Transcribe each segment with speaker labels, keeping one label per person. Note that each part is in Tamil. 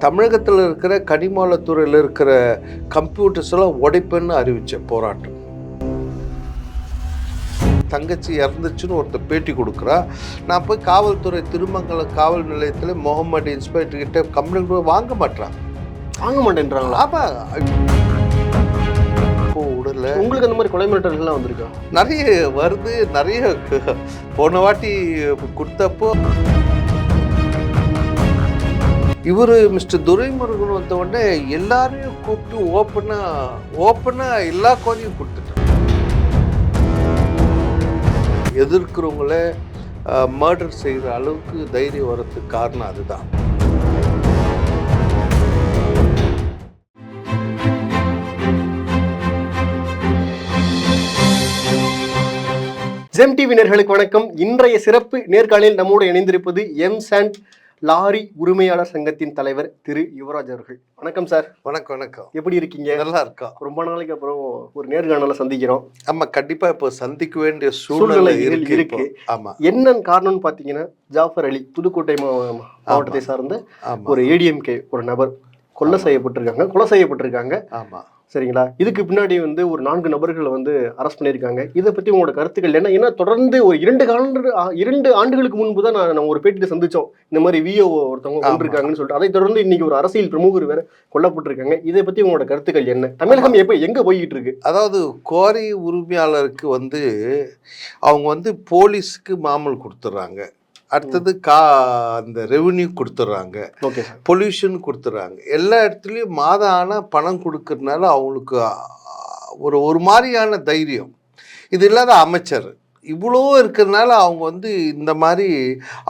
Speaker 1: தமிழகத்தில் இருக்கிற கனிமவளத்துறையில் இருக்கிற கம்ப்யூட்டர்ஸ் எல்லாம் உடைப்புன்னு அறிவித்தேன் போராட்டம். தங்கச்சி இறந்துச்சுன்னு ஒருத்தர் பேட்டி கொடுக்குறா. நான் போய் காவல்துறை திருமங்கலம் காவல் நிலையத்தில் முகமது இன்ஸ்பெக்டர் கிட்ட கம்ப்ளைண்ட் வாங்க மாட்டேன்றாங்களா? ஆமாம். உடல
Speaker 2: உங்களுக்கு அந்த மாதிரி கொலை மிரட்டல்கள்லாம் வந்திருக்கா?
Speaker 1: நிறைய வருது. நிறைய போன வாட்டி கொடுத்தப்போ இவர் மிஸ்டர் துரைமுருகன் வந்த உடனே எல்லாரையும் கூப்பிட்டு ஓப்பனாக எல்லா கோரியும் கொடுத்துட்டாங்க. எதிர்க்கிறவங்கள மர்டர் செய்கிற அளவுக்கு தைரியம் வர்றதுக்கு காரணம் அதுதான்.
Speaker 2: ஜெம் டிவி நேயர்களுக்கு வணக்கம். இன்றைய சிறப்பு நேர்காணலில் நம்மோடு இணைந்திருப்பது எம்சாண்ட் லாரி உரிமையாளர் சங்கத்தின் தலைவர் திரு யுவராஜ் அவர்கள். வணக்கம் சார்.
Speaker 1: வணக்கம்.
Speaker 2: எப்படி இருக்கீங்க?
Speaker 1: நல்லா இருக்கா.
Speaker 2: ரொம்ப நாளைக்கு அப்புறம் ஒரு நேர்காணலை சந்திக்கிறோம்.
Speaker 1: ஆமா, கண்டிப்பா இப்போ சந்திக்க வேண்டிய சூழ்நிலை இருக்கு. ஆமா,
Speaker 2: என்னன்னு காரணம்னு பாத்தீங்கன்னா, ஜாஃபர் அலி புதுக்கோட்டை மாவட்டத்தை சார்ந்த ஒரு ஏடிஎம்கே ஒரு நபர் கொலை செய்யப்பட்டிருக்காங்க.
Speaker 1: ஆமா,
Speaker 2: சரிங்களா? இதுக்கு பின்னாடி ஒரு 4 நபர்களை அரெஸ்ட் பண்ணியிருக்காங்க. இதை பற்றி உங்களோட கருத்துக்கள் என்ன? ஏன்னா தொடர்ந்து ஒரு 2 ஆண்டுகளுக்கு முன்பு தான் நம்ம ஒரு பேட்டியை சந்திச்சோம். இந்த மாதிரி விஓ ஒருத்தவங்க கொண்டிருக்காங்கன்னு சொல்லிட்டு. அதை தொடர்ந்து இன்னைக்கு ஒரு அரசியல் பிரமுகர் வேற கொல்லப்பட்டிருக்காங்க. இதை பற்றி உங்களோட கருத்துக்கள் என்ன? தமிழகம் எங்க போய்கிட்டு இருக்கு?
Speaker 1: அதாவது குவாரி உரிமையாளருக்கு அவங்க போலீஸுக்கு மாமூல் கொடுத்துட்றாங்க. அடுத்தது அந்த ரெவன்யூ கொடுத்துட்றாங்க, பொல்யூஷன் கொடுத்துட்றாங்க. எல்லா இடத்துலையும் மாதம் ஆனால் பணம் கொடுக்கறதுனால அவங்களுக்கு ஒரு மாதிரியான தைரியம். இது இல்லாத அமைச்சர் இவ்வளோ இருக்கிறதுனால அவங்க இந்த மாதிரி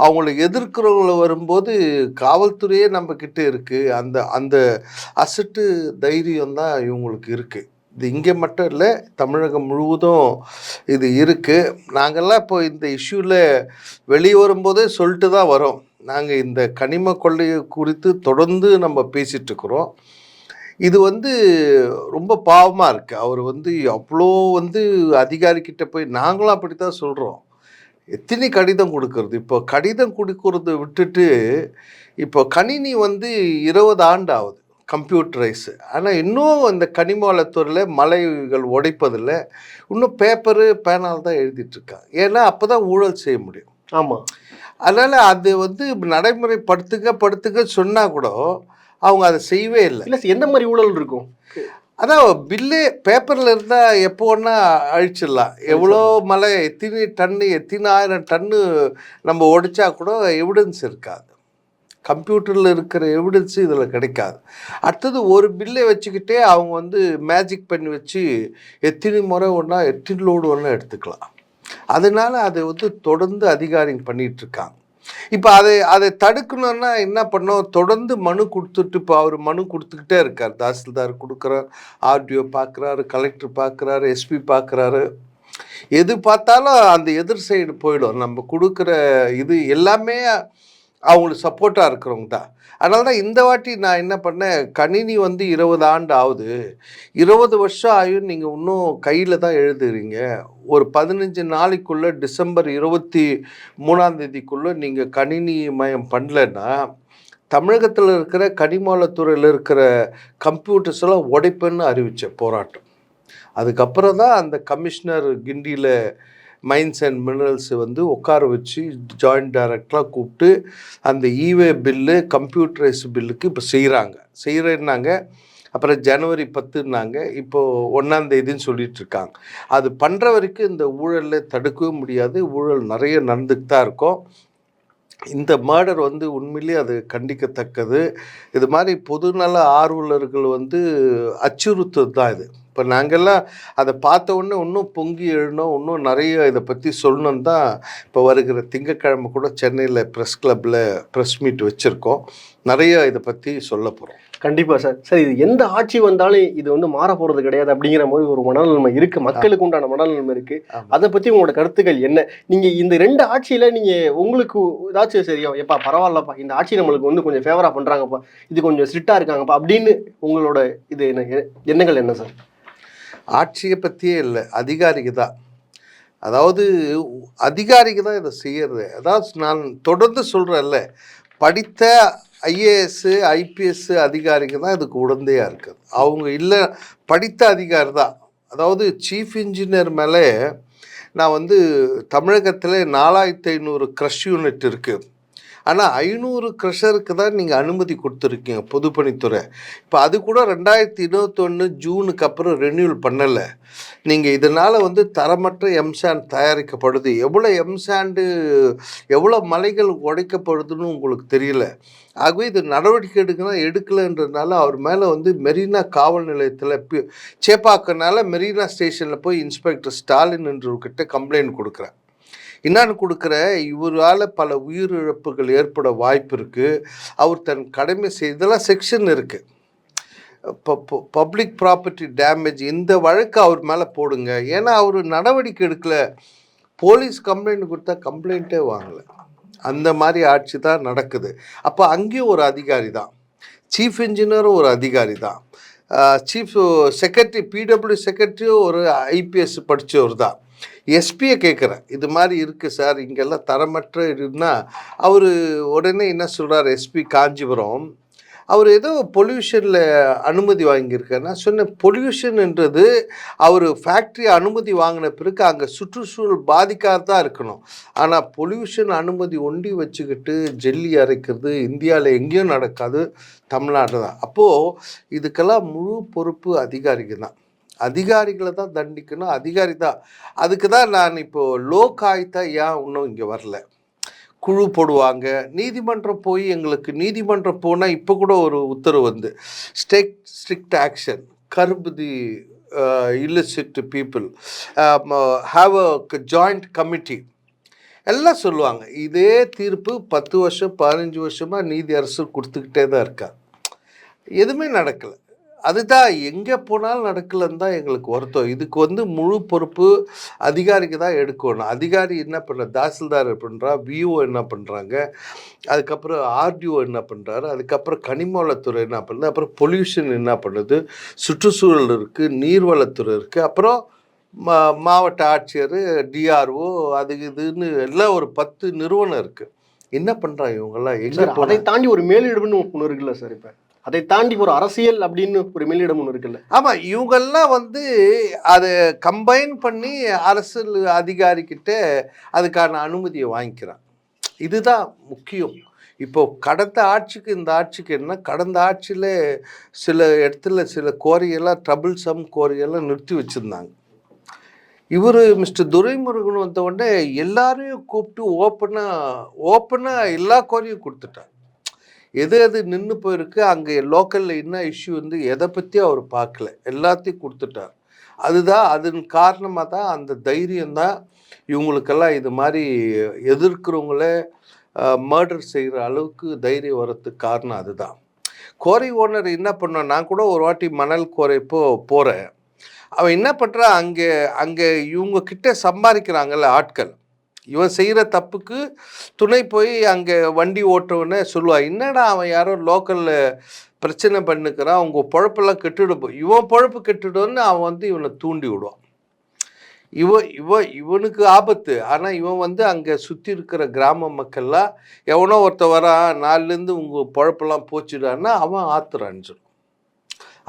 Speaker 1: அவங்கள எதிர்க்கிறவங்கள வரும்போது காவல்துறையே நம்மக்கிட்ட இருக்குது. அந்த அசட்டு தைரியம் தான் இவங்களுக்கு இருக்குது. இது இங்கே மட்டும் இல்லை, தமிழகம் முழுவதும் இது இருக்குது. நாங்கள்லாம் இப்போ இந்த இஷ்யூவில் வெளியே வரும்போதே சொல்லிட்டு தான் வரோம். நாங்கள் இந்த கனிம கொள்ளையை குறித்து தொடர்ந்து நம்ம பேசிகிட்ருக்குறோம். இது ரொம்ப பாவமாக இருக்குது. அவர் அவ்வளோ அதிகாரிக்கிட்ட போய் நாங்களும் அப்படி தான் சொல்கிறோம். எத்தனை கடிதம் கொடுக்கறது? இப்போ கடிதம் கொடுக்கறத விட்டுட்டு இப்போ கணினி 20 ஆண்டு ஆகுது கம்ப்யூட்டரைஸு. ஆனால் இன்னும் இந்த கனிமவளத்துறையில் மலைகள் உடைப்பதில்லை. இன்னும் பேப்பரு பேனால் தான் எழுதிட்டுருக்காங்க. ஏன்னா அப்போ தான் ஊழல் செய்ய முடியும்.
Speaker 2: ஆமாம்.
Speaker 1: அதனால் அது நடைமுறைப்படுத்துங்க சொன்னால் கூட அவங்க அதை செய்யவே இல்லை.
Speaker 2: இல்லை, எந்த மாதிரி ஊழல் இருக்கும்?
Speaker 1: அதான் பில்லே பேப்பரில் இருந்தால் எப்போ ஒன்றா அழிச்சிடலாம். எவ்வளோ மலை, எத்தனை ஆயிரம் டன்னு நம்ம உடைச்சா கூட எவிடன்ஸ் இருக்காது. கம்ப்யூட்டரில் இருக்கிற எவிடன்ஸு இதில் கிடைக்காது. அடுத்தது ஒரு பில்லை வச்சுக்கிட்டே அவங்க மேஜிக் பண்ணி வச்சு எத்தனை முறை ஒன்றா எத்தனை லோடு ஒன்றா எடுத்துக்கலாம். அதனால் அதை தொடர்ந்து அதிகாரிங்க பண்ணிகிட்ருக்காங்க. இப்போ அதை தடுக்கணுன்னா என்ன பண்ணோம்? தொடர்ந்து மனு கொடுத்துட்டு, இப்போ அவர் மனு கொடுத்துக்கிட்டே இருக்கார். தாசில்தார் கொடுக்குறார், ஆர்டிஓ பார்க்குறாரு, கலெக்டர் பார்க்குறாரு, எஸ்பி பார்க்குறாரு. எது பார்த்தாலும் அந்த எதிர் சைடு போயிடும். நம்ம கொடுக்குற இது எல்லாமே அவங்களுக்கு சப்போர்ட்டாக இருக்கிறவங்க தான். அதனால தான் இந்த வாட்டி நான் என்ன பண்ணேன், கணினி 20 ஆண்டு ஆகுது, 20 வருஷம் ஆகும், நீங்கள் இன்னும் கையில் தான் எழுதுறீங்க. ஒரு 15 நாளைக்குள்ளே டிசம்பர் 23 நீங்கள் கணினி மயம் பண்ணலைன்னா தமிழகத்தில் இருக்கிற கனிமவளத்துறையில் இருக்கிற கம்ப்யூட்டர்ஸ் எல்லாம் உடைப்புன்னு அறிவித்தேன் போராட்டம். அதுக்கப்புறம் தான் அந்த கமிஷனர் கிண்டியில் மைன்ஸ் அண்ட் மினரல்ஸ் உட்கார வச்சு ஜாயிண்ட் டைரக்டராக கூப்பிட்டு அந்த இவே பில்லு கம்ப்யூட்டரைஸ் பில்லுக்கு இப்போ செய்கிறேன்னாங்க. அப்புறம் ஜனவரி 10ன்னாங்க. இப்போது 1ஆம் தேதின்னு சொல்லிகிட்ருக்காங்க. அது பண்ணுற வரைக்கும் இந்த ஊழலில் தடுக்கவே முடியாது. ஊழல் நிறைய நடந்துட்டு தான் இருக்கும். இந்த மர்டர் உண்மையிலேயே அது கண்டிக்கத்தக்கது. இது மாதிரி பொதுநல ஆர்வலர்கள் அச்சுறுத்தது தான் இது. இப்போ நாங்கள்லாம் அதை பார்த்த உடனே இன்னும் பொங்கி எழுணும், இன்னும் நிறைய இதை பற்றி சொல்லணுன்னு தான் இப்போ வருகிற திங்கட்கிழமை கூட சென்னையில் ப்ரெஸ் கிளப்பில் ப்ரெஸ் மீட் வச்சுருக்கோம். நிறைய இதை பற்றி சொல்ல போகிறோம்.
Speaker 2: கண்டிப்பாக சார். சார், இது எந்த ஆட்சி வந்தாலும் இது மாற போகிறது கிடையாது அப்படிங்கிற மாதிரி ஒரு மனநிலைமை இருக்குது. மக்களுக்கு உண்டான மனநிலைமை இருக்குது. அதை பற்றி உங்களோட கருத்துக்கள் என்ன? நீங்கள் இந்த 2 ஆட்சியில் நீங்கள் உங்களுக்கு ஏதாச்சும் சரியா எப்பா பரவாயில்லப்பா, இந்த ஆட்சி நம்மளுக்கு கொஞ்சம் ஃபேவராக பண்ணுறாங்கப்பா, இது கொஞ்சம் ஸ்ட்ரிக்டாக இருக்காங்கப்பா அப்படின்னு உங்களோட இது எண்ணங்கள் என்ன சார்?
Speaker 1: ஆட்சியை பற்றியே இல்லை, அதிகாரிக்கு தான். அதாவது அதிகாரிக்கு தான் இதை செய்யறது. அதாவது நான் தொடர்ந்து சொல்கிறேன்ல, படித்த ஐஏஎஸ் ஐபிஎஸ் அதிகாரிங்க தான் இதுக்கு உடந்தையாக இருக்குது. அவங்க இல்லை படித்த அதிகாரி தான். அதாவது சீஃப் இன்ஜினியர் மேலே நான் வந்து தமிழகத்தில் 4500 க்ரஷ் யூனிட் இருக்குது. ஆனால் 500 க்ரஷருக்கு தான் நீங்கள் அனுமதி கொடுத்துருக்கீங்க பொதுப்பணித்துறை. இப்போ அது கூட 2021 ஜூனுக்கு அப்புறம் ரெனியூல் பண்ணலை. நீங்கள் இதனால் வந்து தரமற்ற எம்சாண்ட் தயாரிக்கப்படுது. எவ்வளோ எம்சாண்டு எவ்வளோ மலைகள் உடைக்கப்படுதுன்னு உங்களுக்கு தெரியல. ஆகவே இது நடவடிக்கை எடுக்கலைன்றதுனால அவர் மேலே வந்து மெரினா காவல் நிலையத்தில் சேப்பாக்கனால மெரினா ஸ்டேஷனில் போய் இன்ஸ்பெக்டர் ஸ்டாலின் என்றவர்கிட்ட கம்ப்ளைண்ட் கொடுக்குறேன். என்னான்னு கொடுக்குற, இவரால் பல உயிரிழப்புகள் ஏற்பட வாய்ப்பு இருக்குது, அவர் தன் கடமை செய்தெல்லாம் செக்ஷன் இருக்குது. பப்ளிக் ப்ராப்பர்ட்டி டேமேஜ் இந்த வழக்கு அவர் மேலே போடுங்க. ஏன்னா அவர் நடவடிக்கை எடுக்கல. போலீஸ் கம்ப்ளைண்ட் கொடுத்தா கம்ப்ளைண்ட்டே வாங்கலை. அந்த மாதிரி ஆட்சி தான் நடக்குது. அப்போ அங்கேயும் ஒரு அதிகாரி தான், சீஃப் இன்ஜினியரும் ஒரு அதிகாரி தான், சீஃப் செக்ரட்டரி பிடபிள்யூ செக்ரட்டரியும் ஒரு ஐபிஎஸ் படித்தவர் தான். எஸ்பியை கேட்குறேன், இது மாதிரி இருக்குது சார், இங்கெல்லாம் தரமற்ற இதுன்னா அவர் உடனே என்ன சொல்கிறார், எஸ்பி காஞ்சிபுரம், அவர் ஏதோ பொல்யூஷனில் அனுமதி வாங்கியிருக்காரு. நான் சொன்னேன், பொல்யூஷன்ன்றது அவர் ஃபேக்ட்ரி அனுமதி வாங்கின பிறகு அங்கே சுற்றுச்சூழல் பாதிக்காதான் இருக்கணும். ஆனால் பொல்யூஷன் அனுமதி ஒண்டி வச்சுக்கிட்டு ஜெல்லி அரைக்கிறது இந்தியாவில் எங்கேயும் நடக்காது, தமிழ்நாட்டில் தான். அப்போது இதுக்கெல்லாம் முழு பொறுப்பு அதிகாரிக்கு தான். அதிகாரிகளை தான் தண்டிக்கணும், அதிகாரி தான். அதுக்கு தான் நான் இப்போது லோக் ஆயுக்தா ஏன் இன்னும் இங்கே வரல, குழு போடுவாங்க, நீதிமன்றம் போய் எங்களுக்கு நீதிமன்றம் போனால் இப்போ கூட ஒரு உத்தரவு வந்து strict action, curb the illicit people, have a joint committee எல்லாம் சொல்லுவாங்க. இதே தீர்ப்பு 10 வருஷம் 15 வருஷமாக நீதி அரசு கொடுத்துக்கிட்டே தான் இருக்கா, எதுவுமே நடக்கலை. அதுதான் எங்கே போனாலும் நடக்கலன்னு தான் எங்களுக்கு வருத்தம். இதுக்கு வந்து முழு பொறுப்பு அதிகாரிக்கு தான் எடுக்கணும். அதிகாரி என்ன பண்ண, தாசில்தார் பண்ணுறா, விஓ என்ன பண்ணுறாங்க, அதுக்கப்புறம் ஆர்டிஓ என்ன பண்ணுறாரு, அதுக்கப்புறம் கனிமவளத்துறை என்ன பண்ணுது, அப்புறம் பொல்யூஷன் என்ன பண்ணுது, சுற்றுச்சூழல் இருக்குது, நீர்வளத்துறை இருக்குது, அப்புறம் மாவட்ட ஆட்சியர், டிஆர்ஓ, அது இதுன்னு எல்லாம் ஒரு 10 நிறுவனம் இருக்குது. என்ன பண்ணுறாங்க இவங்கெல்லாம்? எங்கே
Speaker 2: அதை தாண்டி ஒரு மேலிடம்னு ஒன்று இருக்குல்ல சார், இப்போ அதை தாண்டி ஒரு அரசியல் அப்படின்னு ஒரு மேலிடம் ஒன்று இருக்குல்ல?
Speaker 1: ஆமாம், இவங்கெல்லாம் வந்து அதை கம்பைன் பண்ணி அரசியல் அதிகாரிக்கிட்ட அதுக்கான அனுமதியை வாங்கிக்கிறான். இதுதான் முக்கியம். இப்போ கடந்த ஆட்சிக்கு இந்த ஆட்சிக்கு என்ன, கடந்த ஆட்சியில் சில இடத்துல சில கோரியெல்லாம் ட்ரபிள்சம் கோரியெல்லாம் நிறுத்தி வச்சுருந்தாங்க. இவர் மிஸ்டர் துரைமுருகன் வந்த உடனே எல்லாரையும் கூப்பிட்டு ஓப்பனாக எல்லா கோரியும் கொடுத்துட்டார். எது எது நின்று போயிருக்கு, அங்கே லோக்கலில் என்ன இஷ்யூ வந்து எதை பற்றி அவர் பார்க்கல, எல்லாத்தையும் கொடுத்துட்டார். அதுதான் அதன் காரணமாக தான் அந்த தைரியம்தான் இவங்களுக்கெல்லாம் இது மாதிரி எதிர்க்கிறவங்களே மர்டர் செய்கிற அளவுக்கு தைரியம் வர்றதுக்கு காரணம் அதுதான். கோரை ஓனர் என்ன பண்ணான், நான் கூட ஒரு வாட்டி மணல் கோரைப்போ போகிறேன், அவன் என்ன பண்ணுறான், அங்கே இவங்க கிட்ட சம்பாதிக்கிறாங்கல்ல ஆட்கள், இவன் செய்கிற தப்புக்கு துணை போய் அங்கே வண்டி ஓட்டுறவனே சொல்லுவான், என்னடா அவன் யாரோ லோக்கலில் பிரச்சனை பண்ணிக்கிறான், அவங்க பொழப்பெல்லாம் கெட்டுடும், இவன் பொழப்பு கெட்டுடுன்னு அவன் வந்து இவனை தூண்டி விடுவான். இவனுக்கு ஆபத்து. ஆனால் இவன் வந்து அங்கே சுற்றி இருக்கிற கிராம மக்கள்லாம் எவனோ ஒருத்த வரான், நாலுலேருந்து உங்கள் பொழப்பெல்லாம் போச்சுடான்னா அவன் ஆத்துறான்னு சொல்லுவான்.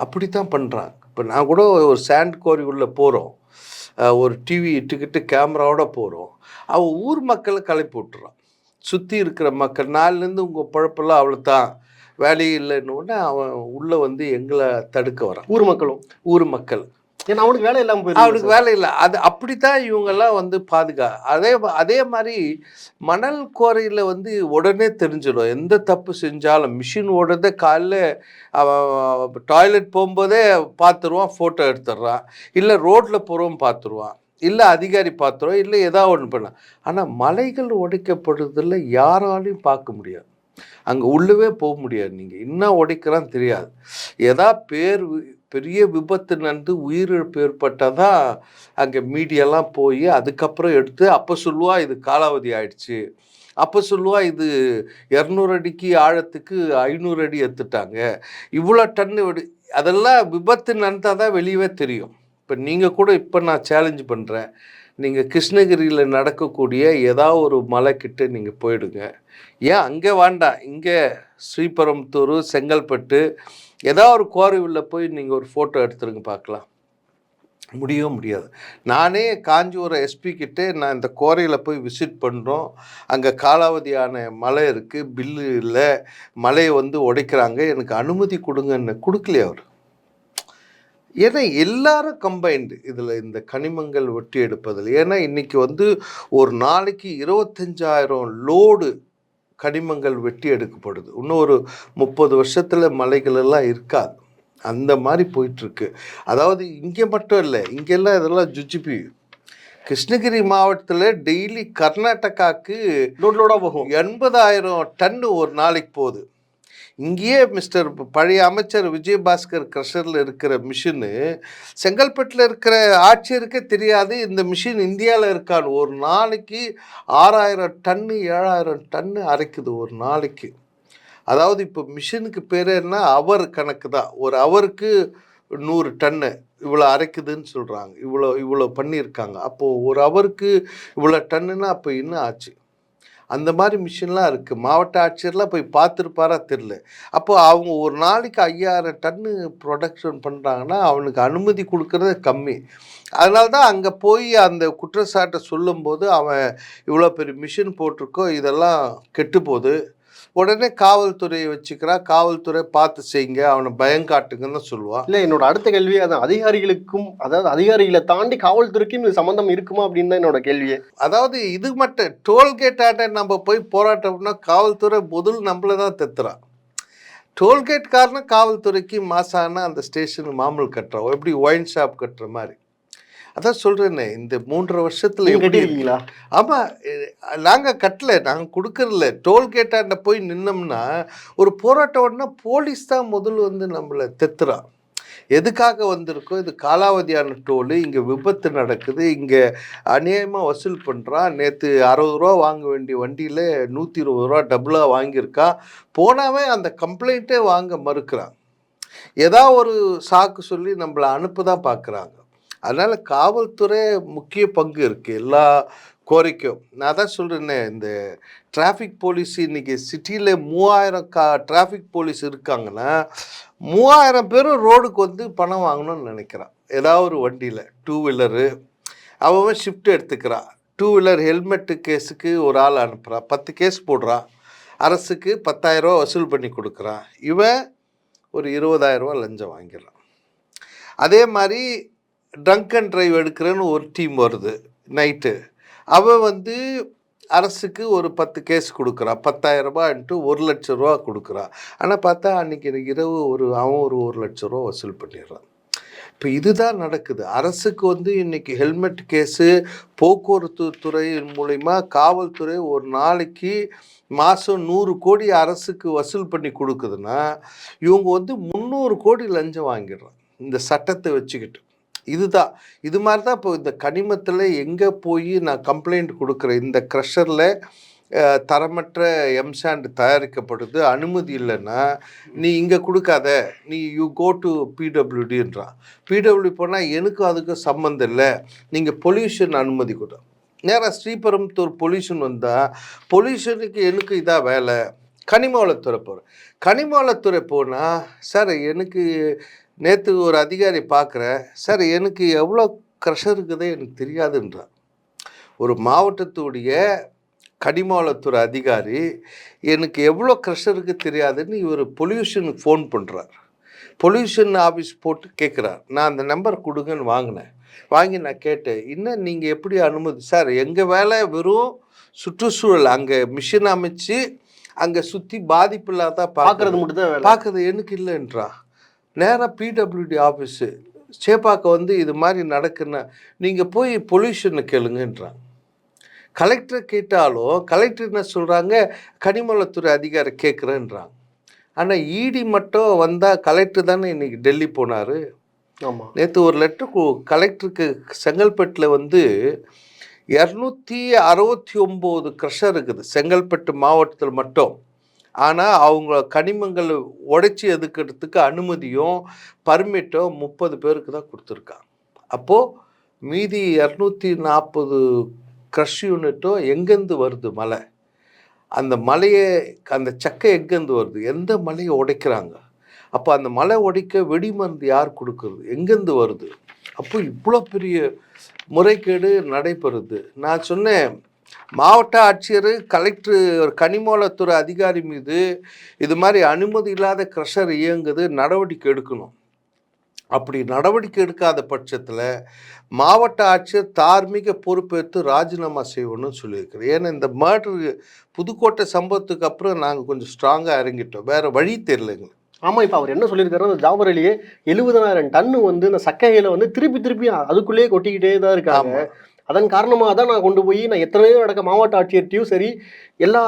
Speaker 1: அப்படித்தான் பண்ணுறான். இப்போ நான் கூட ஒரு சாண்ட் கோரி உள்ளே போகிறோம், ஒரு டிவி இட்டுக்கிட்டு கேமராவோட போகிறோம், அவன் ஊர் மக்களை கிளப்பி விட்டுறான். சுற்றி இருக்கிற மக்கள், நாலுலேருந்து உங்கள் பழப்பெல்லாம் அவ்வளோ தான், வேலையே இல்லைன்னு உடனே அவன் உள்ளே வந்து எங்களை தடுக்க வரான். ஊர் மக்கள்
Speaker 2: ஏன்னா அவனுக்கு வேலை இல்லாமல் போயிடும்,
Speaker 1: அவனுக்கு வேலை இல்லை. அது அப்படித்தான் இவங்கெல்லாம் வந்து அதே மாதிரி மணல் கோரையில் வந்து உடனே தெரிஞ்சிடும், எந்த தப்பு செஞ்சாலும் மிஷின் ஓடுறதே காலைல அவன் டாய்லெட் போகும்போதே பார்த்துருவான், ஃபோட்டோ எடுத்துடுறான், இல்லை ரோட்டில் போகிறவன் பார்த்துருவான், இல்லை அதிகாரி பார்த்துருவான், இல்லை ஏதாவது ஒன்று பண்ண. ஆனால் மலைகள் உடைக்கப்படுறதில் யாராலையும் பார்க்க முடியாது, அங்கே உள்ளவே போக முடியாது. நீங்கள் என்ன உடைக்கிறான்னு தெரியாது. பெரிய விபத்து நடந்து உயிரிழப்பு ஏற்பட்டால் தான் அங்கே மீடியெல்லாம் போய் அதுக்கப்புறம் எடுத்து அப்போ சொல்லுவா இது காலாவதி ஆயிடுச்சு, அப்போ சொல்லுவா இது 200 அடிக்கு ஆழத்துக்கு 500 அடி எடுத்துட்டாங்க, இவ்வளோ டன்னு அதெல்லாம் விபத்து நடந்தால் தான் வெளியவே தெரியும். இப்போ நீங்கள் கூட இப்போ நான் சேலஞ்ச் பண்ணுறேன், நீங்கள் கிருஷ்ணகிரியில் நடக்கக்கூடிய ஏதாவது ஒரு மலைக்கிட்ட நீங்கள் போயிடுங்க. ஏன் அங்கே வேண்டாம், இங்கே ஸ்ரீபெரும்புத்தூர், செங்கல்பட்டு ஏதாவது ஒரு கோரையில் போய் நீங்கள் ஒரு ஃபோட்டோ எடுத்துருங்க பார்க்கலாம். முடியவும் முடியாது. நானே காஞ்சிபுரம் எஸ்பி கிட்டே நான் இந்த கோரையில் போய் விசிட் பண்ணுறோம், அங்கே காலாவதியான மலை இருக்குது, பில்லு இல்லை, மலையை வந்து உடைக்கிறாங்க, எனக்கு அனுமதி கொடுங்கன்னு கொடுக்கலையே அவர். ஏன்னா எல்லாரும் கம்பைன்டு இதில் இந்த கனிமங்கள் வெட்டி எடுப்பதில். ஏன்னா இன்றைக்கி வந்து ஒரு நாளைக்கு 25,000 லோடு கனிமங்கள் வெட்டி எடுக்கப்படுது. இன்னும் ஒரு 30 வருஷத்தில் மலைகளெல்லாம் இருக்காது, அந்த மாதிரி போயிட்டுருக்கு. அதாவது இங்கே மட்டும் இல்லை, இங்கெல்லாம் இதெல்லாம் ஜுஜிபி. கிருஷ்ணகிரி மாவட்டத்தில் டெய்லி கர்நாடகாவுக்கு
Speaker 2: லோடாக போகும்.
Speaker 1: 80,000 டன்னு ஒரு நாளைக்கு போகுது. இங்கேயே மிஸ்டர் பழைய அமைச்சர் விஜயபாஸ்கர் க்ரஷரில் இருக்கிற மிஷினு செங்கல்பட்டில் இருக்கிற ஆட்சியருக்கே தெரியாது இந்த மிஷின் இந்தியாவில் இருக்கான்னு. ஒரு நாளைக்கு 6,000 டன்னு 7,000 டன்னு அரைக்குது ஒரு நாளைக்கு. அதாவது இப்போ மிஷினுக்கு பேர் என்ன, அவர் கணக்கு தான். ஒரு அவருக்கு 100 டன்னு இவ்வளோ அரைக்குதுன்னு சொல்கிறாங்க, இவ்வளோ பண்ணியிருக்காங்க. அப்போது ஒரு அவருக்கு இவ்வளோ டன்னுன்னா அப்போ என்ன ஆச்சு? அந்த மாதிரி மிஷின்லாம் இருக்குது. மாவட்ட ஆட்சியர்லாம் போய் பார்த்துருப்பாரா தெரில. அப்போது அவங்க ஒரு நாளைக்கு 5,000 டன்னு ப்ரொடக்ஷன் பண்ணுறாங்கன்னா அவனுக்கு அனுமதி கொடுக்குறது கம்மி. அதனால தான் அங்கே போய் அந்த குற்றச்சாட்டை சொல்லும்போது அவன் இவ்வளோ பெரிய மிஷின் போட்டிருக்கோ இதெல்லாம் கெட்டு போகுது, உடனே காவல்துறையை வச்சுக்கிறா, காவல்துறை பார்த்து செய்யுங்க, அவனை பயம் காட்டுங்கன்னு தான் சொல்லுவான்.
Speaker 2: இல்லை, என்னோட அடுத்த கேள்வி அதான், அதிகாரிகளுக்கும் அதாவது அதிகாரிகளை தாண்டி காவல்துறைக்கும் இது சம்மந்தம் இருக்குமா அப்படின்னு தான் என்னோட கேள்வியே.
Speaker 1: அதாவது இது மட்டும் டோல்கேட் ஆட்ட நம்ம போய் போராட்டம்னா காவல்துறை முதல் நம்மளை தான் தெத்துறான். டோல்கேட் காரணம் காவல்துறைக்கு மாசானா அந்த ஸ்டேஷனுக்கு மாமூல் கட்டுறோம், எப்படி ஒயின் ஷாப் கட்டுற மாதிரி. அதான் சொல்கிறேன்னே, இந்த 3.5 வருஷத்தில்
Speaker 2: கட்டிருக்கீங்களா?
Speaker 1: ஆமாம், நாங்கள் கட்டலை, நாங்கள் கொடுக்கறதில்ல. டோல்கேட்டாண்ட போய் நின்னோம்னா ஒரு போராட்டம்னா போலீஸ் தான் முதல்ல வந்து நம்மளை தெத்துறான். எதுக்காக வந்திருக்கோ, இது காலாவதியான டோலு, இங்கே விபத்து நடக்குது, இங்கே அநியாயமாக வசூல் பண்ணுறான். நேற்று 60 ரூபா வாங்க வேண்டிய வண்டியில் 120 ரூபா டபுளாக வாங்கியிருக்கான். போனாவே அந்த கம்ப்ளைண்ட்டே வாங்க மறுக்கிறான். ஏதாவது ஒரு சாக்கு சொல்லி நம்மளை அனுப்ப தான் பார்க்குறாங்க. அதனால் காவல்துறை முக்கிய பங்கு இருக்குது எல்லா கோரிக்கையும். நான் தான் சொல்கிறேன்னே, இந்த டிராஃபிக் போலீஸ் இன்றைக்கி சிட்டியில் 3000 டிராஃபிக் போலீஸ் இருக்காங்கன்னா 3000 பேரும் ரோடுக்கு வந்து பணம் வாங்கணும்னு நினைக்கிறான். ஏதாவது ஒரு வண்டியில் 2 வீலரு அவன் ஷிஃப்ட் எடுத்துக்கிறான். 2 வீலர் ஹெல்மெட்டு கேஸுக்கு ஒரு ஆள் அனுப்புகிறான், 10 கேஸ் போடுறான், அரசுக்கு 10,000 ரூபா வசூல் பண்ணி கொடுக்குறான். இவன் ஒரு 20,000 ரூபா லஞ்சம் வாங்கிடலாம். அதே மாதிரி ட்ரங்க் அண்ட் ட்ரைவ் எடுக்கிறேன்னு ஒரு டீம் வருது நைட்டு, அவன் வந்து அரசுக்கு ஒரு 10 கேஸ் கொடுக்குறான், 10,000 ரூபான்ட்டு 1,00,000 ரூபா கொடுக்குறான். ஆனால் பார்த்தா அன்றைக்கி இரவு அவன் ஒரு 1,00,000 ரூபா வசூல் பண்ணிடுறான். இப்போ இதுதான் நடக்குது. அரசுக்கு வந்து இன்றைக்கி ஹெல்மெட் கேஸு போக்குவரத்து துறை மூலிமா காவல்துறை ஒரு நாளைக்கு மாதம் 100 கோடி அரசுக்கு வசூல் பண்ணி கொடுக்குதுன்னா இவங்க வந்து 300 கோடி லஞ்சம் வாங்கிடுறான் இந்த சட்டத்தை வச்சுக்கிட்டு. இதுதான், இது மாதிரி தான் இப்போ இந்த கனிமத்தில் எங்கே போய் நான் கம்ப்ளைண்ட் கொடுக்குறேன், இந்த க்ரஷரில் தரமற்ற எம்சாண்ட் தயாரிக்கப்படுது, அனுமதி இல்லைன்னா நீ இங்கே கொடுக்காத, நீ யூ கோ டு பிடபிள்யூடின்றான். பிடபிள்யூ போனால் எனக்கும் அதுக்கும் சம்மந்தம் இல்லை, நீங்கள் பொல்யூஷன் அனுமதி கொடு. நேராக ஸ்ரீபெரும்புத்தூர் பொல்யூஷன் வந்தால் பொல்யூஷனுக்கு எனக்கு இதாக வேலை. கனிம வளத்துறை போகிறேன், கனிம வளத்துறை போனால் சார் எனக்கு நேற்று ஒரு அதிகாரி பார்க்குறேன், சார் எனக்கு எவ்வளோ க்ரஷர் இருக்குதே எனக்கு தெரியாதுன்றான். ஒரு மாவட்டத்துடைய கனிம வளத்துறை அதிகாரி எனக்கு எவ்வளோ க்ரஷருக்கு தெரியாதுன்னு இவர் பொல்யூஷனுக்கு ஃபோன் பண்ணுறார். பொல்யூஷன் ஆஃபீஸ் போட்டு கேட்குறார், நான் அந்த நம்பர் கொடுங்கன்னு வாங்கி நான் கேட்டேன், இன்னும் நீங்கள் எப்படி அனுமதி? சார் எங்கள் வேலை வெறும் சுற்றுச்சூழல், அங்கே மிஷின் அமைச்சு அங்கே சுற்றி பாதிப்பு இல்லாத பார்க்குறது மட்டும்தான், பார்க்குறது எனக்கு இல்லைன்றா. நேராக பிடபிள்யூடி ஆஃபீஸு சேப்பாக்கம் வந்து இது மாதிரி நடக்குன்னா நீங்கள் போய் பொல்யூஷனை கேளுங்கன்றாங்க. கலெக்டரை கேட்டாலும் கலெக்டர் என்ன சொல்கிறாங்க, கனிமவளத்துறை அதிகாரி கேட்குறேன்றாங்க. ஆனால் இடி மட்டும் வந்தால் கலெக்டர் தானே இன்றைக்கி டெல்லி போனார்.
Speaker 2: ஆமாம்,
Speaker 1: நேற்று ஒரு லெட்டர் கலெக்டருக்கு செங்கல்பட்டில் வந்து 269 க்ரஷர் இருக்குது செங்கல்பட்டு மாவட்டத்தில் மட்டும். ஆனால் அவங்க கனிமங்கள் உடைச்சி எதுக்கிறதுக்கு அனுமதியும் பர்மிட்டும் 30 பேருக்கு தான் கொடுத்துருக்காங்க. அப்போது மீதி 240 க்ரஷ் யூனிட்டோ எங்கேருந்து வருது மலை? அந்த மலையை அந்த சக்கை எங்கேருந்து வருது? எந்த மலையை உடைக்கிறாங்க? அப்போ அந்த மலை உடைக்க வெடிமருந்து யார் கொடுக்குறது? எங்கேருந்து வருது? அப்போ இவ்வளோ பெரிய முறைகேடு நடைபெறுது. நான் சொன்னேன், மாவட்ட ஆட்சியர், கலெக்டர், கனிமவளத்துறை அதிகாரி மீது இது மாதிரி அனுமதி இல்லாத க்ரஷர் இயங்குது, நடவடிக்கை எடுக்கணும். அப்படி நடவடிக்கை எடுக்காத பட்சத்தில் மாவட்ட ஆட்சியர் தார்மீக பொறுப்பேற்று ராஜினாமா செய்வோன்னு சொல்லியிருக்கிறேன். ஏன்னா இந்த மர்டர் புதுக்கோட்டை சம்பவத்துக்கு அப்புறம் நாங்கள் கொஞ்சம் ஸ்ட்ராங்காக இறங்கிட்டோம், வேறு வழி தெரியலைங்க.
Speaker 2: ஆமாம், இப்போ அவர் என்ன சொல்லியிருக்காரு, அந்த ஜாபர் அலியே 70,000 டன்னு வந்து இந்த சக்கைகளை வந்து திருப்பி அதுக்குள்ளேயே கொட்டிக்கிட்டே தான் இருக்காங்க. அதன் காரணமாக தான் நான் கொண்டு போய் நான் எத்தனையோ நடக்க மாவட்ட ஆட்சியர்கிட்டையும் சரி எல்லா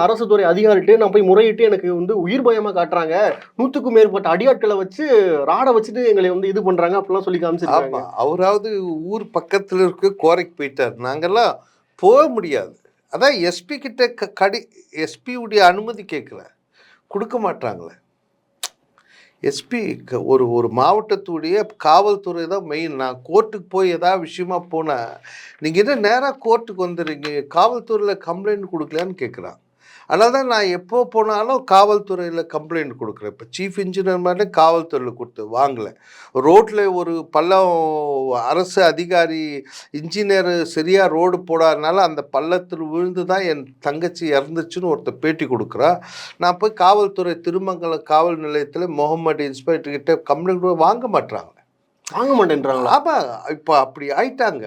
Speaker 2: அரசு துறை அதிகாரிகிட்டையும் நான் போய் முறையிட்டு எனக்கு வந்து உயிர் பயமாக காட்டுறாங்க. 100க்கும் மேற்பட்ட அடியாட்களை வச்சு ராடை வச்சுட்டு எங்களை வந்து இது பண்ணுறாங்க அப்படிலாம் சொல்லி காமிச்சிருக்காங்க.
Speaker 1: அவராவது ஊர் பக்கத்தில் இருக்க கோரைக்கு போயிட்டார், நாங்கள்லாம் போக முடியாது. அதான் எஸ்பி கிட்ட எஸ்பியுடைய அனுமதி கேட்கல, கொடுக்க மாட்டாங்களே. எஸ்பி ஒரு மாவட்டத்துடைய காவல்துறை தான் மெயின். நான் கோர்ட்டுக்கு போய் ஏதாவது விஷயமா போனேன், நீங்கள் என்ன நேராக கோர்ட்டுக்கு வந்துடுறீங்க, காவல்துறையில் கம்ப்ளைண்ட் கொடுக்கலான்னு கேட்குறான். அதனால தான் நான் எப்போ போனாலும் காவல்துறையில் கம்ப்ளைண்ட் கொடுக்குறேன். இப்போ சீஃப் இன்ஜினியர் மாதிரி காவல்துறையில் கொடுத்து வாங்கலை. ரோட்டில் ஒரு பள்ளம், அரசு அதிகாரி இன்ஜினியர் சரியாக ரோடு போடாதனால அந்த பள்ளத்தில் விழுந்து தான் என் தங்கச்சி இறந்துச்சுன்னு ஒருத்தர் பேட்டி கொடுக்குறா. நான் போய் காவல்துறை திருமங்கலம் காவல் நிலையத்தில் முகமது இன்ஸ்பெக்டர்கிட்ட கம்ப்ளைண்ட் வாங்க மாட்டேன்றாங்களா? ஆமாம், இப்போ அப்படி ஆயிட்டாங்க.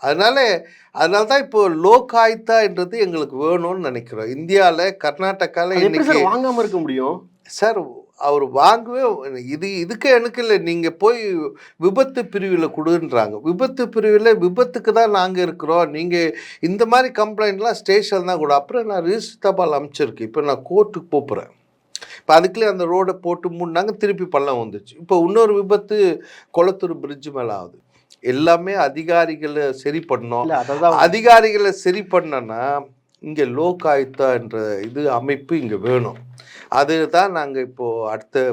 Speaker 1: அதனால தான் இப்போ லோக் ஆயுக்தா என்றது எங்களுக்கு வேணும்னு நினைக்கிறோம். இந்தியாவில் கர்நாடகாவில் இன்னைக்கு
Speaker 2: வாங்காமல் இருக்க முடியும்
Speaker 1: சார். அவர் வாங்கவே இதுக்கு எனக்கு இல்லை, நீங்கள் போய் விபத்து பிரிவில் கொடுன்றாங்க. விபத்து பிரிவில் விபத்துக்கு தான் நாங்கள் இருக்கிறோம், நீங்கள் இந்த மாதிரி கம்ப்ளைண்ட்லாம் ஸ்டேஷன் தான் கூட. அப்புறம் நான் ரிஜிஸ்டர் தபால் அமைச்சிருக்கேன், இப்போ நான் கோர்ட்டுக்கு போகிறேன். இப்போ அதுக்குள்ளே அந்த ரோடை போட்டு மூடினாங்க, திருப்பி பள்ளம் வந்துச்சு. இப்போ இன்னொரு விபத்து கொளத்தூர் பிரிட்ஜ் மேலே ஆகுது. எல்லாமே அதிகாரிகளை சரி பண்ணோம். அதிகாரிகளை சரி பண்ணனா இங்கே லோக் ஆயுக்தா என்ற அமைப்பு இங்கே வேணும். அதுதான் நாங்கள் இப்போது அடுத்த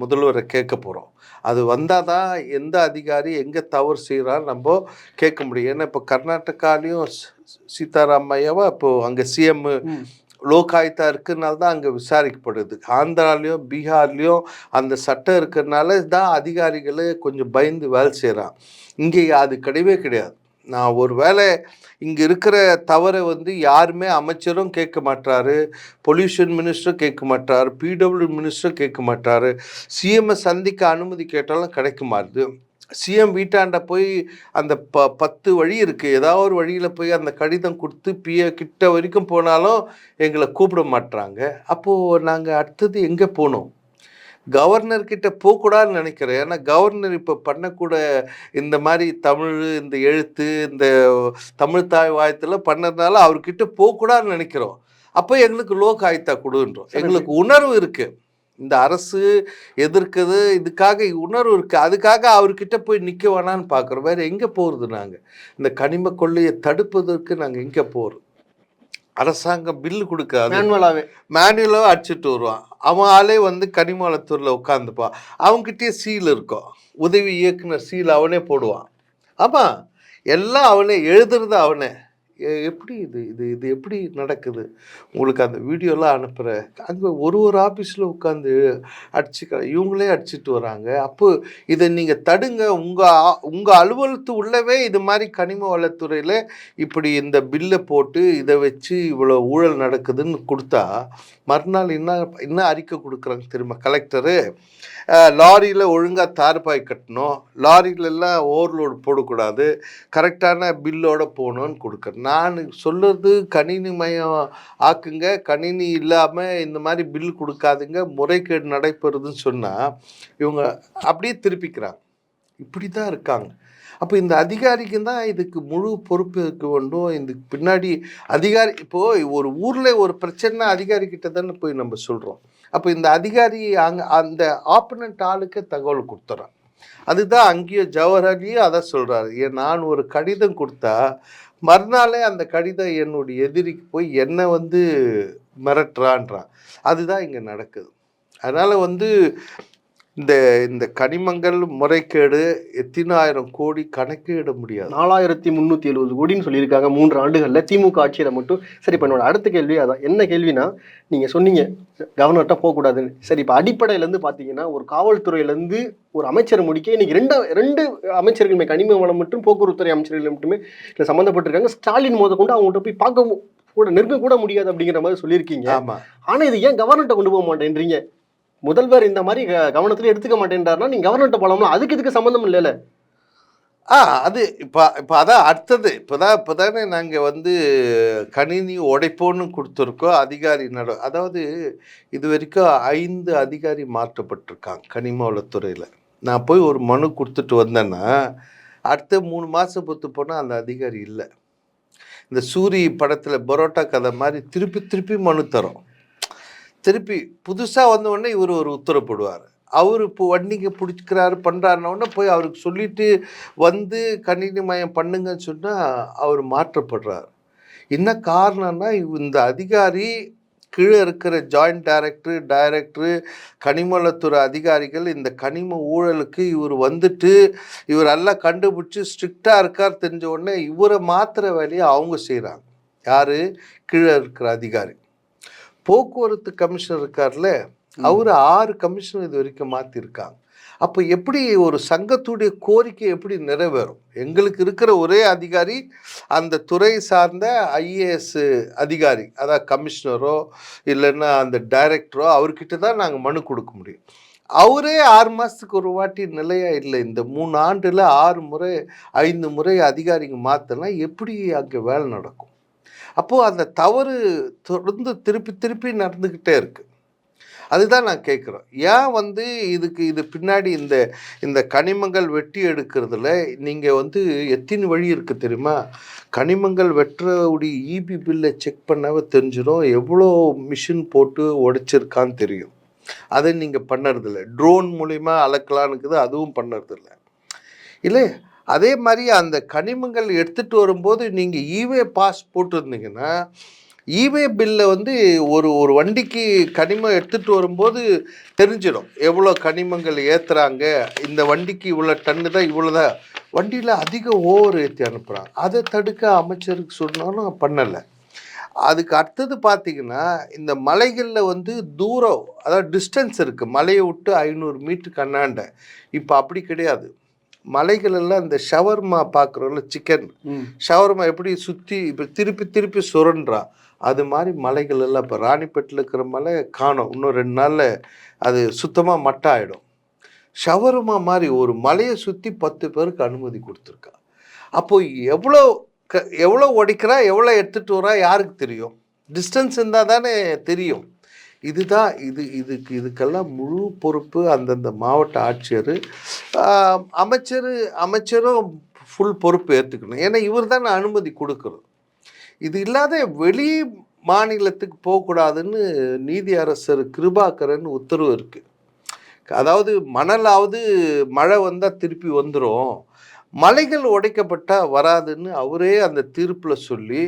Speaker 1: முதல்வரை கேட்க போகிறோம். அது வந்தால் தான் எந்த அதிகாரி எங்கே தவறு செய்கிறான்னு நம்ம கேட்க முடியும். ஏன்னா இப்போ கர்நாடகாலையும் சீதாராமையாவா இப்போது அங்கே சிஎம் லோக் ஆயுக்தா இருக்கிறதுனால தான் அங்கே விசாரிக்கப்படுது. ஆந்திராலையும் பீகார்லேயும் அந்த சட்டம் இருக்கிறதுனால தான் அதிகாரிகளே கொஞ்சம் பயந்து வேலை செய்கிறான். இங்கே அது கிடையாது. நான் ஒரு வேளை இங்கே இருக்கிற தவறை வந்து யாருமே அமைச்சரும் கேட்க மாட்டாரு, பொல்யூஷன் மினிஸ்டரும் கேட்க மாட்டார், பிடபிள்யூ மினிஸ்டரும் கேட்க மாட்டார். சிஎம்ஐ சந்திக்க அனுமதி கேட்டாலும் கிடைக்க மாட்டுது. சிஎம் வீட்டாண்ட போய் அந்த 10 வழி இருக்குது, ஏதாவது ஒரு வழியில் போய் அந்த கடிதம் கொடுத்து கிட்ட வரைக்கும் போனாலும் எங்களை கூப்பிட மாட்டுறாங்க. அப்போது நாங்கள் அடுத்தது எங்கே போகணும்? கவர்னர்கிட்ட போகக்கூடாதுன்னு நினைக்கிறேன். ஏன்னா கவர்னர் இப்போ பண்ணக்கூட இந்த மாதிரி தமிழ், இந்த எழுத்து, இந்த தமிழ் தாய் வாயத்தில் பண்ணதுனால அவர்கிட்ட போகக்கூடாதுன்னு நினைக்கிறோம். அப்போ எங்களுக்கு லோக் ஆயுக்தா கொடுன்றோம். எங்களுக்கு உணர்வு இருக்குது, இந்த அரசு எதிர்க்குது, இதுக்காக உணர்வு இருக்குது. அதுக்காக அவர்கிட்ட போய் நிற்க வேணான்னு பார்க்குறோம். வேறு எங்கே போகிறது? நாங்கள் இந்த கனிம கொள்ளையை தடுப்பதற்கு நாங்கள் எங்கே போகிறோம்? அரசாங்கம் பில்லு கொடுக்காது, மேனுவலாக அடிச்சுட்டு வருவான். அவன் ஆளே வந்து கனிமவளத்தூரில் உட்காந்துப்பான், அவங்ககிட்டயே சீல் இருக்கும், உதவி இயக்குனர் சீல் அவனே போடுவான். ஆமாம், எல்லாம் அவனே எழுதுறது அவனே. எப்படி இது எப்படி நடக்குது? உங்களுக்கு அந்த வீடியோலாம் அனுப்புகிறேன். அங்கே ஒரு ஆஃபீஸில் உட்காந்து இவங்களே அடிச்சுட்டு வராங்க. அப்போ இதை நீங்கள் தடுங்க. உங்கள் அலுவலகத்து உள்ளவே இது மாதிரி கனிம வளத்துறையில் இப்படி இந்த பில்லை போட்டு இதை வச்சு இவ்வளோ ஊழல் நடக்குதுன்னு கொடுத்தா மறுநாள் என்ன அறிக்கை கொடுக்குறாங்க திரும்ப கலெக்டரு? லாரியில் ஒழுங்காக தார்பாய் கட்டணும், லாரியிலெல்லாம் ஓவர்லோடு போடக்கூடாது, கரெக்டான பில்லோடு போகணுன்னு கொடுக்குறேன். நான் சொல்கிறது கணினி மயம் ஆக்குங்க, கணினி இல்லாமல் இந்த மாதிரி பில் கொடுக்காதுங்க, முறைகேடு நடைபெறுதுன்னு சொன்னால் இவங்க அப்படியே திருப்பிக்கிறாங்க. இப்படி தான் இருக்காங்க. அப்போ இந்த அதிகாரிக்கு தான் இதுக்கு முழு பொறுப்பு இருக்க வேண்டும். இதுக்கு பின்னாடி அதிகாரி, இப்போது ஒரு ஊரில் ஒரு பிரச்சனை அதிகாரிக்கிட்ட தானே போய் நம்ம சொல்கிறோம். அப்போ இந்த அதிகாரி அந்த ஆப்பனண்ட் ஆளுக்கு தகவல் கொடுத்துறான். அதுதான் அங்கேயும் ஜவஹர்லையும் அதை சொல்கிறாரு. நான் ஒரு கடிதம் கொடுத்தா மறுநாளே அந்த கடிதம் என்னுடைய எதிரிக்கு போய் என்னை வந்து மிரட்டுறான்றான். அதுதான் இங்கே நடக்குது. அதனால் வந்து இந்த இந்த கனிமங்கள் முறைகேடு எத்தனாயிரம் கோடி கணக்கிட முடியாது.
Speaker 2: 4370 கோடின்னு சொல்லியிருக்காங்க 3 ஆண்டுகள்ல திமுக ஆட்சியில மட்டும். சரி, இப்ப என்னோட அடுத்த கேள்வி அதான். என்ன கேள்வினா, நீங்க சொன்னீங்க கவர்னர்கிட்ட போகக்கூடாதுன்னு. சரி, இப்ப அடிப்படையில இருந்து பாத்தீங்கன்னா ஒரு காவல்துறையில இருந்து ஒரு அமைச்சர் முடிக்க இன்னைக்கு ரெண்டு அமைச்சர்கள் கனிம வளம் மற்றும் போக்குவரத்துறை அமைச்சர்கள் மட்டுமே இதுல சம்பந்தப்பட்டிருக்காங்க. ஸ்டாலின் மோத கொண்டு அவங்கள்ட்ட போய் பார்க்க கூட நெருங்க கூட முடியாது அப்படிங்கிற மாதிரி சொல்லியிருக்கீங்க.
Speaker 1: ஆமா.
Speaker 2: ஆனா இது ஏன் கவர்னர்கிட்ட கொண்டு போக மாட்டேன்றீங்க? முதல்வர் இந்த மாதிரி கவனத்துல எடுத்துக்க மாட்டேன்றாருன்னா நீங்க கவர்னர்கிட்ட போலாம்ல, அதுக்கு இதுக்கு சம்பந்தம் இல்லைல்ல.
Speaker 1: அது இப்போ அதான் அடுத்தது இப்போதானே நாங்கள் வந்து கணினி உடைப்போன்னு கொடுத்துருக்கோம். அதிகாரி அதாவது இது வரைக்கும் 5 அதிகாரி மாற்றப்பட்டிருக்காங்க கனிம வளத்துறையில். நான் போய் ஒரு மனு கொடுத்துட்டு வந்தேன்னா அடுத்த 3 மாதம் பொறுத்து போனால் அந்த அதிகாரி இல்லை. இந்த சூரி படத்தில் பரோட்டா கதை மாதிரி திருப்பி திருப்பி மனு தரோம். திருப்பி புதுசாக வந்தவுடனே இவர் ஒரு உத்தரவு போடுவார். அவர் இப்போ வண்டிங்க பிடிச்சிக்கிறாரு பண்ணுறாருன்னொடனே போய் அவருக்கு சொல்லிட்டு வந்து கணினி மயம் பண்ணுங்கன்னு சொன்னால் அவர் மாற்றப்படுறார். என்ன காரணம்னா இந்த அதிகாரி கீழே இருக்கிற ஜாயிண்ட் டைரக்டரு கனிமவளத்துறை அதிகாரிகள் இந்த கனிம ஊழலுக்கு இவர் வந்துட்டு இவர் எல்லாம் கண்டுபிடிச்சி ஸ்ட்ரிக்டாக இருக்கார் தெரிஞ்ச உடனே இவரை மாற்றுற வேலையை அவங்க செய்கிறாங்க. யார்? கீழே இருக்கிற அதிகாரி. போக்குவரத்து கமிஷனர் இருக்கார்ல, அவர் 6 கமிஷனர் இது வரைக்கும் மாற்றிருக்காங்க. அப்போ எப்படி ஒரு சங்கத்துடைய கோரிக்கை எப்படி நிறைவேறும்? எங்களுக்கு இருக்கிற ஒரே அதிகாரி அந்த துறை சார்ந்த ஐஏஎஸ் அதிகாரி, அதாவது கமிஷனரோ இல்லைன்னா அந்த டைரக்டரோ, அவர்கிட்ட தான் நாங்கள் மனு கொடுக்க முடியும். அவரே 6 மாதத்துக்கு ஒரு வாட்டி நிலையாக இல்லை. இந்த 3 ஆண்டில் 6 முறை 5 முறை அதிகாரிங்க மாற்றினா எப்படி அங்கே வேலை நடக்கும்? அப்போது அந்த தவறு தொடர்ந்து திருப்பி திருப்பி நடந்துக்கிட்டே இருக்குது. அதுதான் நான் கேட்குறோம். ஏன் வந்து இது பின்னாடி இந்த கனிமங்கள் வெட்டி எடுக்கிறதுல நீங்கள் வந்து எத்தனை வழி இருக்குது தெரியுமா? கனிமங்கள் வெட்டுறவுடைய இபி பில்லை செக் பண்ணாவே தெரிஞ்சிடும் எவ்வளோ மிஷின் போட்டு உடைச்சிருக்கான்னு தெரியும். அதை நீங்கள் பண்ணுறதில்ல. ட்ரோன் மூலிமா அளக்கலான்னுக்குது, அதுவும் பண்ணுறதில்ல. இல்லை, அதே மாதிரி அந்த கனிமங்கள் எடுத்துகிட்டு வரும்போது நீங்கள் இவே பாஸ் போட்டிருந்தீங்கன்னா இவே பில்லை வந்து ஒரு வண்டிக்கு கனிமம் எடுத்துகிட்டு வரும்போது தெரிஞ்சிடும் எவ்வளோ கனிமங்கள் ஏற்றுறாங்க, இந்த வண்டிக்கு இவ்வளோ டன்னு தான், இவ்வளோதான். வண்டியில் அதிக ஓவர் ஏற்றி அனுப்புகிறாங்க. அதை தடுக்க அமைச்சருக்கு சொன்னாலும் பண்ணலை. அதுக்கு அடுத்தது பார்த்திங்கன்னா இந்த மலைகளில் வந்து தூரம், அதாவது டிஸ்டன்ஸ் இருக்குது. மலையை விட்டு 500 மீட்டருக்கு அண்ணாண்ட. இப்போ அப்படி கிடையாது. மலைகளெல்லாம் இந்த ஷவர்மா பார்க்குறோம்ல, சிக்கன் ஷவர்மா எப்படி சுற்றி இப்போ திருப்பி திருப்பி சுரண்டா, அது மாதிரி மலைகள் எல்லாம் இப்போ ராணிப்பேட்டில் இருக்கிற மலை காணும். இன்னும் 2 நாளில் அது சுத்தமாக மட்டை ஆகிடும். ஷவர்மா மாதிரி ஒரு மலையை சுற்றி 10 பேருக்கு அனுமதி கொடுத்துருக்கா. அப்போது எவ்வளோ உடைக்கிறா, எவ்வளோ எடுத்துகிட்டு வரா யாருக்கு தெரியும்? டிஸ்டன்ஸ் இருந்தால் தானே தெரியும். இதுதான் இதுக்கெல்லாம் முழு பொறுப்பு அந்தந்த மாவட்ட ஆட்சியர், அமைச்சரும் ஃபுல் பொறுப்பு ஏற்றுக்கணும். ஏன்னா இவர் தான் அனுமதி கொடுக்குறோம். இது இல்லாத வெளி மாநிலத்துக்கு போகக்கூடாதுன்னு நீதியரசர் கிருபாகரன் உத்தரவு இருக்குது. அதாவது மணலாவது மழை வந்தால் திருப்பி வந்துடும், மலைகள் உடைக்கப்பட்டால் வராதுன்னு அவரே அந்த தீர்ப்பில் சொல்லி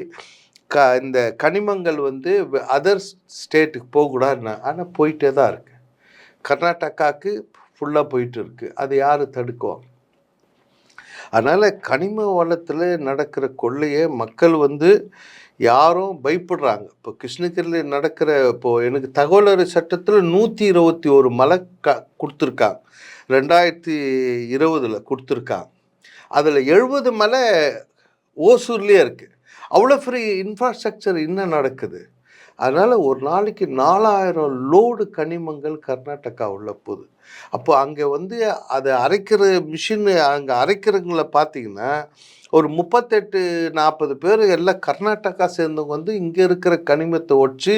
Speaker 1: இந்த கனிமங்கள் வந்து அதர் ஸ்டேட்டுக்கு போகக்கூடாதுன்னா, ஆனால் போயிட்டே தான் இருக்கு. கர்நாடகாவுக்கு ஃபுல்லாக போயிட்டு இருக்கு. அது யார் தடுக்குவாங்க? அதனால் கனிம வளத்தில் நடக்கிற கொள்ளையை மக்கள் வந்து யாரும் பயப்படுறாங்க. இப்போ கிருஷ்ணகிரியில் நடக்கிற, இப்போது எனக்கு தகவல் சட்டத்தில் 121 மலை கொடுத்துருக்காங்க. 2020 கொடுத்துருக்காங்க. அதில் 70 மலை ஓசூர்லேயே இருக்குது. அவ்வளோ ஃப்ரீ இன்ஃப்ராஸ்ட்ரக்சர் இன்னும் நடக்குது. அதனால் ஒரு நாளைக்கு 4000 லோடு கனிமங்கள் கர்நாடகா உள்ள போகுது. அப்போ அங்கே வந்து அதை அரைக்கிற மிஷின், அங்கே அரைக்கிறவங்கள பார்த்தீங்கன்னா ஒரு 38-40 பேர் எல்லாம் கர்நாடகா சேர்ந்தவங்க வந்து இங்கே இருக்கிற கனிமத்தை ஒடிச்சு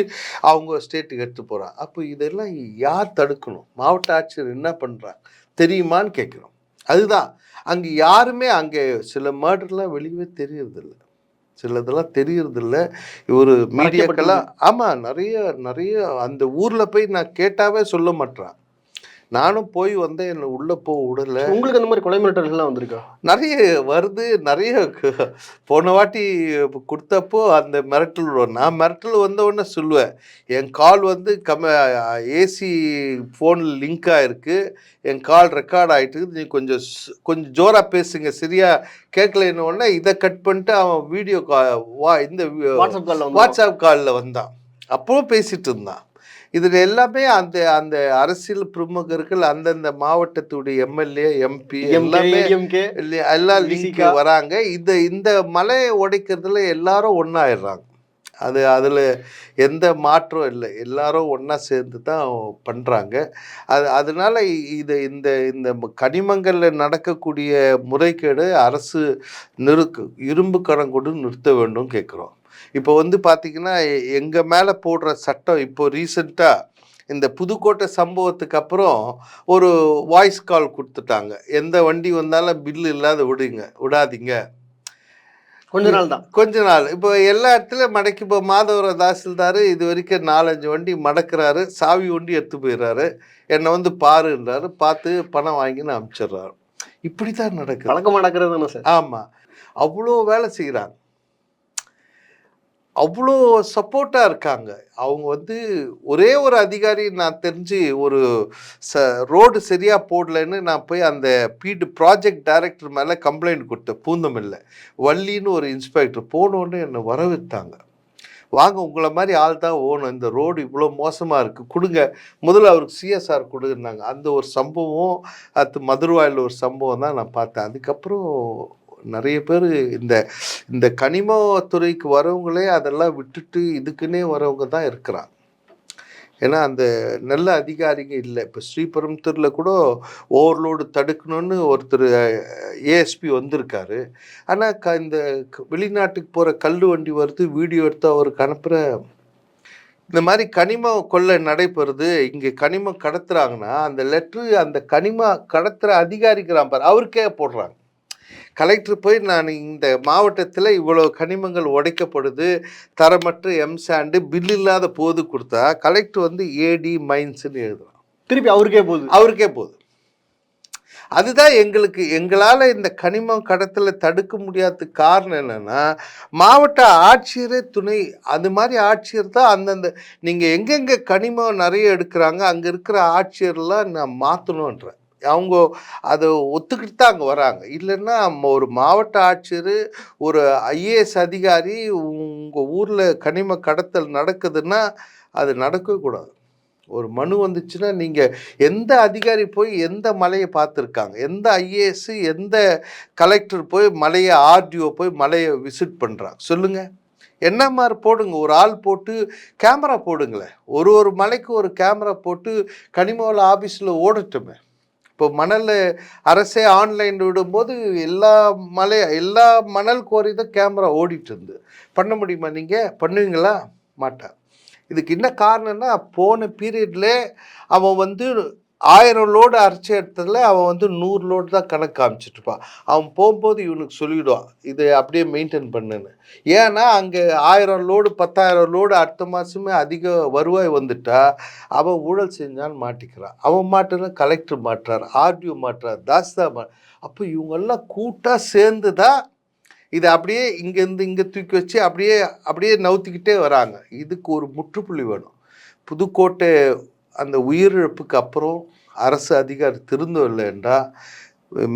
Speaker 1: அவங்க ஸ்டேட்டுக்கு எடுத்து போகிறாங்க. அப்போ இதெல்லாம் யார் தடுக்கணும்? மாவட்ட ஆட்சியர் என்ன பண்ணுறாங்க தெரியுமான்னு கேட்குறோம். அதுதான் அங்கே யாருமே, அங்கே சில மர்டர்லாம் வெளியே தெரியறதில்ல, சிலதெல்லாம் தெரியறதில்ல. இவர் மீடியாக்கெல்லாம் ஆமாம் நிறைய அந்த ஊரில் போய் நான் கேட்டாவே சொல்ல மாட்டேறான். நானும் போய் வந்தேன், என்னை உள்ளே போக விடலை.
Speaker 2: உங்களுக்கு அந்த மாதிரி கொலை மிரட்டல்கள்லாம் வந்திருக்கா?
Speaker 1: நிறைய வருது, நிறைய போன வாட்டி கொடுத்தப்போ அந்த மிரட்டல் வரும். நான் மிரட்டல் வந்த உடனே சொல்லுவேன், என் கால் வந்து ஏசி ஃபோனில் லிங்க் ஆகிருக்கு, என் கால் ரெக்கார்ட் ஆகிட்டு, நீ கொஞ்சம் ஜோராக பேசுங்க, சரியா கேட்கலன்னு உடனே இதை கட் பண்ணிட்டு அவன் வீடியோ இந்த வாட்ஸ்அப் காலில் வந்தான். அப்பவும் பேசிட்டு இருந்தான். இதில் எல்லாமே அந்த அந்த அரசியல் பிரமுகர்கள் அந்தந்த மாவட்டத்துடைய எம்எல்ஏ, எம்பி எல்லாமே எல்லாம் லிங்க் வராங்க. இந்த மலையை உடைக்கிறதுல எல்லாரும் ஒன்றாயிடுறாங்க. அதில் எந்த மாற்றம் இல்லை, எல்லாரும் ஒன்றா சேர்ந்து தான் பண்ணுறாங்க. அதனால இந்த இந்த கனிமங்களில் நடக்கக்கூடிய முறைகேடு அரசு இரும்பு கரம் கொண்டு நிறுத்த வேண்டும் கேட்குறோம். இப்போ வந்து பார்த்திங்கன்னா எங்கள் மேலே போடுற சட்டம், இப்போ ரீசெண்டாக இந்த புதுக்கோட்டை சம்பவத்துக்கு அப்புறம் ஒரு வாய்ஸ் கால் கொடுத்துட்டாங்க, எந்த வண்டி வந்தாலும் பில்லு இல்லாத விடாதீங்க. கொஞ்ச நாள் இப்போ எல்லா இடத்துலையும் மடக்கி, இப்போ மாதவர தாசில்தார் இது வரைக்கும் 4-5 வண்டி மடக்கிறாரு, சாவி வண்டி எடுத்து போயிடுறாரு, என்னை வந்து பாருன்றாரு, பார்த்து பணம் வாங்கின்னு அனுப்பிச்சிடுறாரு. இப்படி தான் நடக்குது,
Speaker 2: வழக்கமாக நடக்கிறது சார்.
Speaker 1: ஆமாம், அவ்வளோ வேலை செய்கிறாங்க, அவ்வளோ சப்போர்ட்டாக இருக்காங்க. அவங்க வந்து ஒரே ஒரு அதிகாரி நான் தெரிஞ்சு ஒரு ரோடு சரியாக போடலைன்னு நான் போய் அந்த ப்ராஜெக்ட் டைரக்டர் மேலே கம்ப்ளைண்ட் கொடுத்தேன். பூந்தமில்ல வள்ளின்னு ஒரு இன்ஸ்பெக்டர் போனோன்னு என்னை வரவேற்றாங்க. வாங்க, உங்களை மாதிரி ஆள் தான் ஓணும், இந்த ரோடு இவ்வளோ மோசமாக இருக்குது, கொடுங்க, முதல்ல அவருக்கு சிஎஸ்ஆர் கொடுன்னாங்க. அந்த ஒரு சம்பவம், அது மதுரவாயில் ஒரு சம்பவம் தான் நான் பார்த்தேன். அதுக்கப்புறம் நிறைய பேர் இந்த கனிமத்துறைக்கு வரவங்களே அதெல்லாம் விட்டுட்டு இதுக்குன்னே வரவங்க தான் இருக்கிறாங்க. ஏன்னா அந்த நல்ல அதிகாரிங்க இல்லை. இப்போ ஸ்ரீபெரும்புத்தூரில் கூட ஓவர்லோடு தடுக்கணும்னு ஒருத்தர் ஏஎஸ்பி வந்திருக்காரு. ஆனால் இந்த வெளிநாட்டுக்கு போகிற கல் வண்டி வருது, வீடியோ எடுத்து அவருக்கு அனுப்புகிற இந்த மாதிரி கனிம கொள்ளை நடைபெறுது, இங்கே கனிமம் கடத்துறாங்கன்னா அந்த லெட்ரு அந்த கனிம கடத்துகிற அதிகாரிக்கிறான் பாரு, அவருக்கே போடுறாங்க. கலெக்டர் போய் நான் இந்த மாவட்டத்தில் இவ்வளோ கனிமங்கள் உடைக்கப்படுது, தரமற்ற எம்சாண்டு பில் இல்லாத போது கொடுத்தா கலெக்டர் வந்து ஏடி மைன்ஸ்ன்னு எழுதுறான்,
Speaker 2: திருப்பி அவருக்கே போகுது.
Speaker 1: அதுதான் எங்களால் இந்த கனிமம் கடத்தலை தடுக்க முடியாததுக்கு காரணம் என்னென்னா, மாவட்ட ஆட்சியரே துணை, அது மாதிரி ஆட்சியர் தான் அந்தந்த நீங்கள் எங்கெங்கே கனிமம் நிறைய எடுக்கிறாங்க அங்கே இருக்கிற ஆட்சியர்லாம் நான் மாற்றணுன்ற அவங்க அதை ஒத்துக்கிட்டு தான் அங்கே வராங்க. இல்லைன்னா ஒரு மாவட்ட ஆட்சியர், ஒரு ஐஏஎஸ் அதிகாரி உங்கள் ஊரில் கனிம கடத்தல் நடக்குதுன்னா அது நடக்கவே கூடாது. ஒரு மனு வந்துச்சுன்னா நீங்கள் எந்த அதிகாரி போய் எந்த மலையை பார்த்துருக்காங்க, எந்த ஐஏஎஸ் எந்த கலெக்டர் போய் மலையை, ஆர்டிஓ போய் மலையை விசிட் பண்ணுறாங்க சொல்லுங்கள். என்ன மாதிரி போடுங்க, ஒரு ஆள் போட்டு கேமரா போடுங்களேன், ஒரு மலைக்கு ஒரு கேமரா போட்டு கனிமவள ஆஃபீஸில் ஓடட்டுமே. இப்போ மணல் அரசே ஆன்லைன் விடும்போது எல்லா மணல் கோரி தான் கேமரா ஓடிட்டு இருந்து பண்ண முடியுமா? நீங்கள் பண்ணுவீங்களா? மாட்டான். இதுக்கு என்ன காரணம்னா, போன பீரியடில் அவன் வந்து 1000 லோடு அரைச்ச இடத்துல அவன் வந்து 100 லோடு தான் கணக்கு காமிச்சிட்ருப்பான். அவன் போகும்போது இவனுக்கு சொல்லிவிடுவான், இதை அப்படியே மெயின்டைன் பண்ணுன்னு. ஏன்னா அங்கே 1000 லோடு 10,000 லோடு அடுத்த மாதமே அதிக வருவாய் வந்துட்டா அவன் ஊழல் செஞ்சான்னு மாட்டிக்கிறான். அவன் மாட்டுனா கலெக்டர் மாட்டுறார், ஆர்டிஓ மாட்டுறார், தாஸ்தா அப்போ இவங்கெல்லாம் கூட்டாக சேர்ந்து தான் இதை அப்படியே இங்கேருந்து இங்கே தூக்கி வச்சு அப்படியே நவுத்திக்கிட்டே வராங்க. இதுக்கு ஒரு முற்றுப்புள்ளி வேணும். புதுக்கோட்டை அந்த உயிரிழப்புக்கு அப்புறம் அரசு அதிகாரி திருந்தவில்லை என்றால்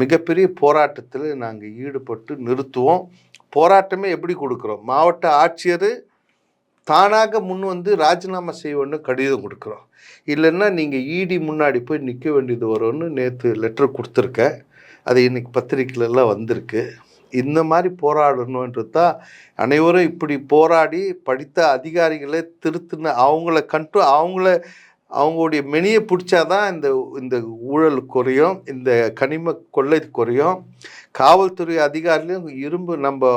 Speaker 1: மிகப்பெரிய போராட்டத்தில் நாங்கள் ஈடுபட்டு நிறுத்துவோம். போராட்டமே எப்படி கொடுக்குறோம், மாவட்ட ஆட்சியர் தானாக முன் வந்து ராஜினாமா செய்வோன்னு கடிதம் கொடுக்குறோம். இல்லைன்னா நீங்கள் இடி முன்னாடி போய் நிற்க வேண்டியது வரும்னு நேற்று லெட்டர் கொடுத்துருக்கேன். அது இன்றைக்கி பத்திரிக்கையிலலாம் வந்திருக்கு. இந்த மாதிரி போராடணுன்றது தான் அனைவரும் இப்படி போராடி படித்த அதிகாரிகளை திருத்தின அவங்களுடைய மெனியை பிடிச்சாதான் இந்த ஊழல் குறையும், இந்த கனிம கொள்ளை குறையும். காவல்துறை அதிகாரிலையும் நம்ம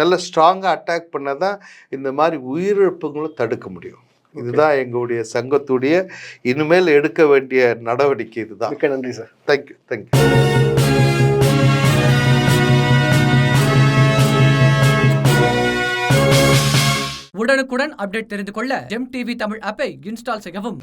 Speaker 1: நல்ல ஸ்ட்ராங்காக அட்டாக் பண்ணால் தான் இந்த மாதிரி உயிரிழப்புகளும் தடுக்க முடியும். இதுதான் எங்களுடைய சங்கத்துடைய இனிமேல் எடுக்க வேண்டிய நடவடிக்கை. இதுதான்.
Speaker 2: மிக்க நன்றி சார்.
Speaker 1: தேங்க்யூ.
Speaker 3: உடனுக்குடன் அப்டேட் தெரிந்து கொள்ள ஜெம் டிவி தமிழ் ஆப்பை இன்ஸ்டால் செய்யவும்.